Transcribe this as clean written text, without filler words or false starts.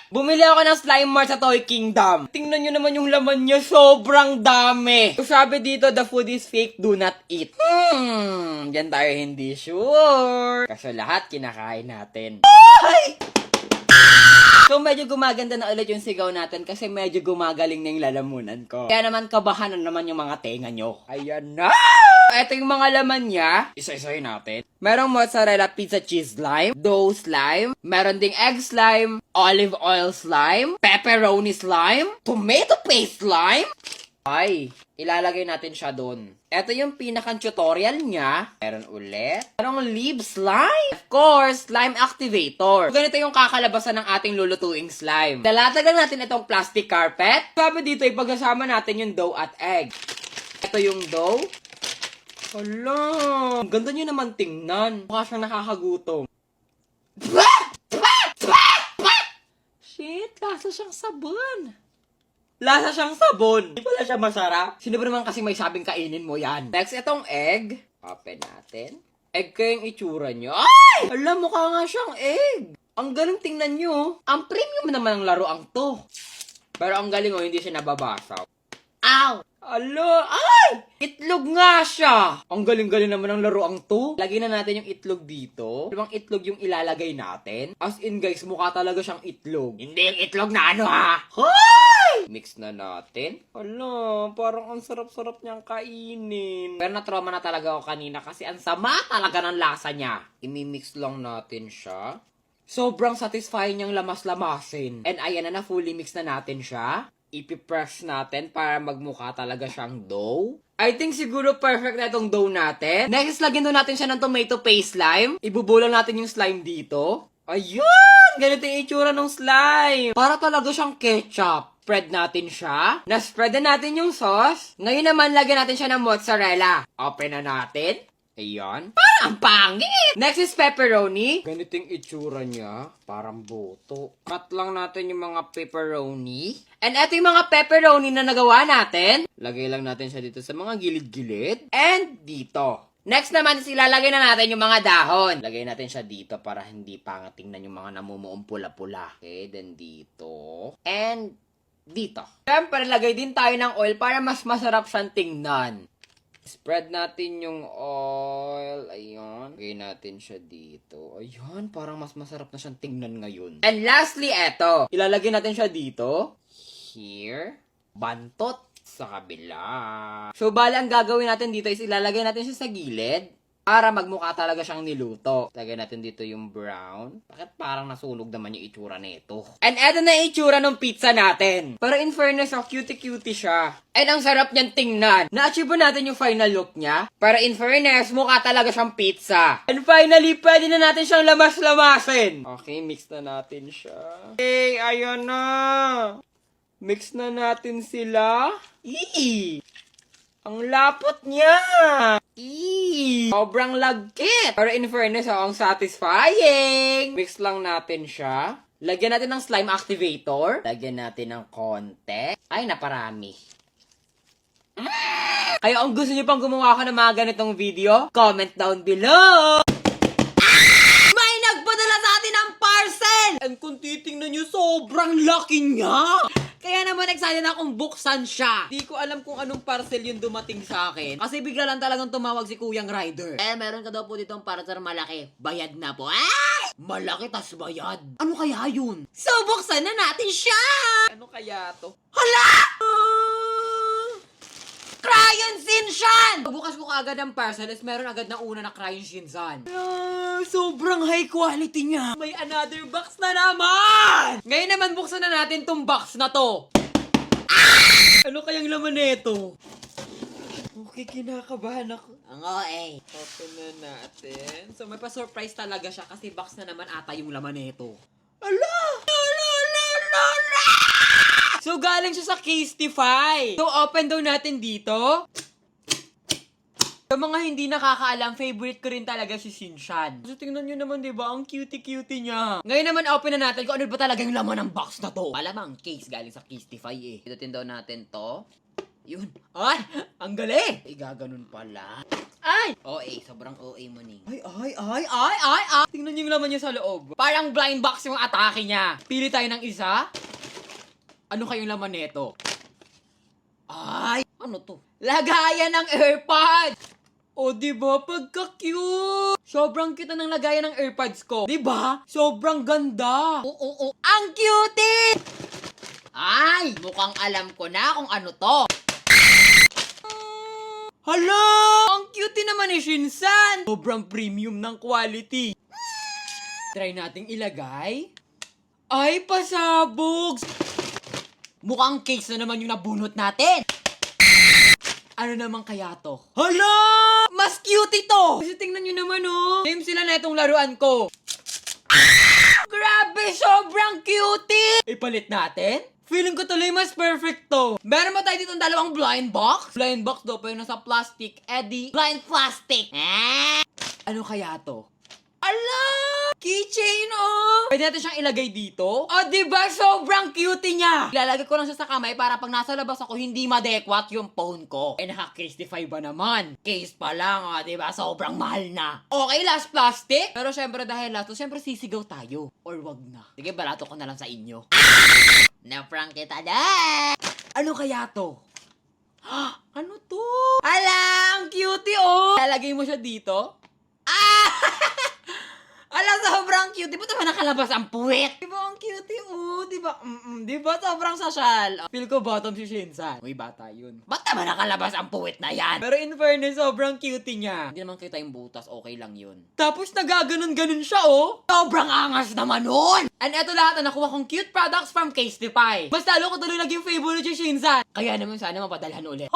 Bumili ako ng Slime Mart sa Toy Kingdom. Tingnan nyo naman yung laman niya, sobrang dami. So sabi dito, the food is fake, do not eat. Diyan tayo hindi sure. Kasi lahat kinakain natin. Ay! So, medyo gumaganda na ulit yung sigaw natin kasi medyo gumagaling na yung lalamunan ko. Kaya naman, kabahan na naman yung mga tenga nyo. Ayan na! Ito yung mga laman niya. Isa-isahin natin. Merong mozzarella pizza cheese slime, dough slime, meron ding egg slime, olive oil slime, pepperoni slime, tomato paste slime. Ay, ilalagay natin siya doon. Ito yung pinaka-tutorial niya. Meron ulit. Merong leaf slime. Of course, slime activator. Ganito yung kakalabasan ng ating lulutuing slime. Lalatagan natin itong plastic carpet. Sabi dito, ipagkasama natin yung dough at egg. Ito yung dough. Hala, ang ganda nyo naman tingnan. Mukha siyang nakakagutom. Shit, lasa siyang sabon. Lasa siyang sabon. Hindi pala siya masarap. Sino ba naman kasi may sabing kainin mo yan? Next, itong egg. Open natin. Egg kayong itsura nyo. Ay! Alam, mukha nga siyang egg. Ang galing tingnan nyo. Ang premium naman ng laruang to. Pero ang galing hindi siya nababasa. Ow! Alo! Ay! Itlog nga siya! Ang galing-galing naman ng laruang to. Lagyan na natin yung itlog dito. Ibang itlog yung ilalagay natin. As in guys, mukha talaga siyang itlog. Hindi yung itlog na ano ha! Hoy! Mix na natin. Alo, parang ang sarap-sarap niyang kainin. Pero na-trauma na talaga ako kanina kasi ang sama talaga ng lasa niya. Imimix lang natin siya. Sobrang satisfying niyang lamas-lamasin. And ayan na, fully mix na natin siya. Ipipress natin para magmukha talaga siyang dough. I think siguro perfect na itong dough natin. Next, lagyan doon natin siya ng tomato paste slime. Ibubulang natin yung slime dito. Ayun! Ganito yung itsura ng slime. Para talaga siyang ketchup. Spread natin siya. Na-spread na natin yung sauce. Ngayon naman, lagyan natin siya ng mozzarella. Open na natin. Ayan. Parang ang pangit! Next is pepperoni. Ganito yung itsura niya. Parang boto. Cut lang natin yung mga pepperoni. And eto yung mga pepperoni na nagawa natin. Lagay lang natin siya dito sa mga gilid-gilid. And dito. Next naman is ilalagay na natin yung mga dahon. Lagay natin siya dito para hindi pangit tingnan yung mga namumuong pula-pula. Okay, then dito. And dito. Siyempre, lagay din tayo ng oil para mas masarap siyang tingnan. Spread natin yung oil. Ayun. Lagay natin siya dito. Ayun, parang mas masarap na siyang tingnan ngayon. And lastly, eto. Ilalagay natin siya dito. Here. Bantot sa kabila. So, bali ang gagawin natin dito is ilalagay natin siya sa gilid para magmukha talaga siyang niluto. Lagay natin dito yung brown. Bakit parang nasunog naman yung itsura nito? And eto na yung itsura ng pizza natin. Pero in fairness, cutie-cutie siya. And ang sarap niyan tingnan. Na-achieve natin yung final look niya. Pero in fairness, mukha talaga siyang pizza. And finally, pwede na natin siyang lamas-lamasin. Okay, mix na natin siya. Hey, ayun na. Mix na natin sila. Eee! Ang lapot niya! Eee! Sobrang lagkit! Pero in fairness, ang satisfying! Mix lang natin siya. Lagyan natin ng slime activator. Lagyan natin ng konti. Ay, naparami. Kaya kung gusto niyo pang gumawa ko ng mga ganitong video, comment down below! May nagpadala sa atin ng parcel! And kung titingnan niyo, sobrang laki niya! Kaya naman excited akong buksan siya. Di ko alam kung anong parcel yung dumating sa akin. Kasi bigla lang talagang tumawag si Kuyang Rider. Meron ka daw po ditong parcel malaki. Bayad na po. Malaki tas bayad. Ano kaya yun? So, buksan na natin siya! Ano kaya to? Hala! Crayon Shinshan! Bukas ko kaagad ang parcel is meron agad na una na Crayon Shinshan. Sobrang high quality niya. May another box na naman! Ngayon naman buksan na natin tong box na to. Ano kayang laman nito? Okay, kinakabahan ako. Ang OA. Open na natin. So may pa-surprise talaga siya kasi box na naman ata yung laman nito. Ala! So, galing siya sa Casetify. So, open daw natin dito. Sa mga hindi nakakaalam, favorite ko rin talaga si Shinshan. So, tingnan nyo naman, diba? Ang cutie-cutie niya. Ngayon naman, open na natin kung ano ba talaga yung laman ng box na to. Malamang case galing sa Casetify eh. Pinutin daw natin to. Yun. Ay, ang galing. Ay, gaganon pala. Ay! OA, sobrang OA mo, Ning. Ay! Tingnan niyo yung laman niya sa loob. Parang blind box yung atake niya. Pili tayo ng isa. Ano kayong laman nito? Ay! Ano to? Lagayan ng AirPods! O, diba? Pagka-cute! Sobrang cute na ng lagayan ng AirPods ko. Diba? Sobrang ganda. Oo. Ang cutie! Ay! Mukhang alam ko na kung ano to. Hala! Ang cute naman ni Shinsan! Sobrang premium ng quality. Try nating ilagay. Ay, pasabog! Mukhang case na naman yung nabunot natin. Ano naman kaya to? Hala! Mas cute ito! Kasi tingnan nyo naman, oh. Same sila na itong laruan ko. Grabe! Sobrang cutie! Ipalit natin? Feeling ko tuloy mas perfect to. Meron ba tayo dito ng dalawang blind box? Blind box daw pa yun nasa plastic. Eddie, blind plastic. Ano kaya to? Ala! Keychain, oh! Pwede natin siyang ilagay dito. Oh, diba? Sobrang cutie niya! Ilalagay ko lang siya sa kamay para pag nasa labas ako, hindi madekwat yung phone ko. Eh, naka-Casetify ba naman? Case pa lang, oh, diba? Sobrang mahal na. Okay, last plastic. Pero syempre dahil last, syempre sisigaw tayo. Or wag na. Sige, balato ko na lang sa inyo. Na-prank kita na! Ano kaya to? Ano to? Ala! Ang cutie, oh! Lalagay mo siya dito. Ala, sobrang cute. Di ba naman nakalabas ang puwet? Di ba ang cutie, oh? Di ba? Di ba sobrang sasyal? Feel ko bottom si Shinsan. Uy, bata yun. Ba't naman nakalabas ang puwet na yan? Pero in fairness, sobrang cutie niya. Hindi naman kita yung butas, okay lang yun. Tapos nagaganon-ganon siya, oh. Sobrang angas naman nun! And eto lahat na nakuha kong cute products from Casetify. Mas lalo ko tuloy naging favorite si Shinsan. Kaya naman sana mapadalhan ulit.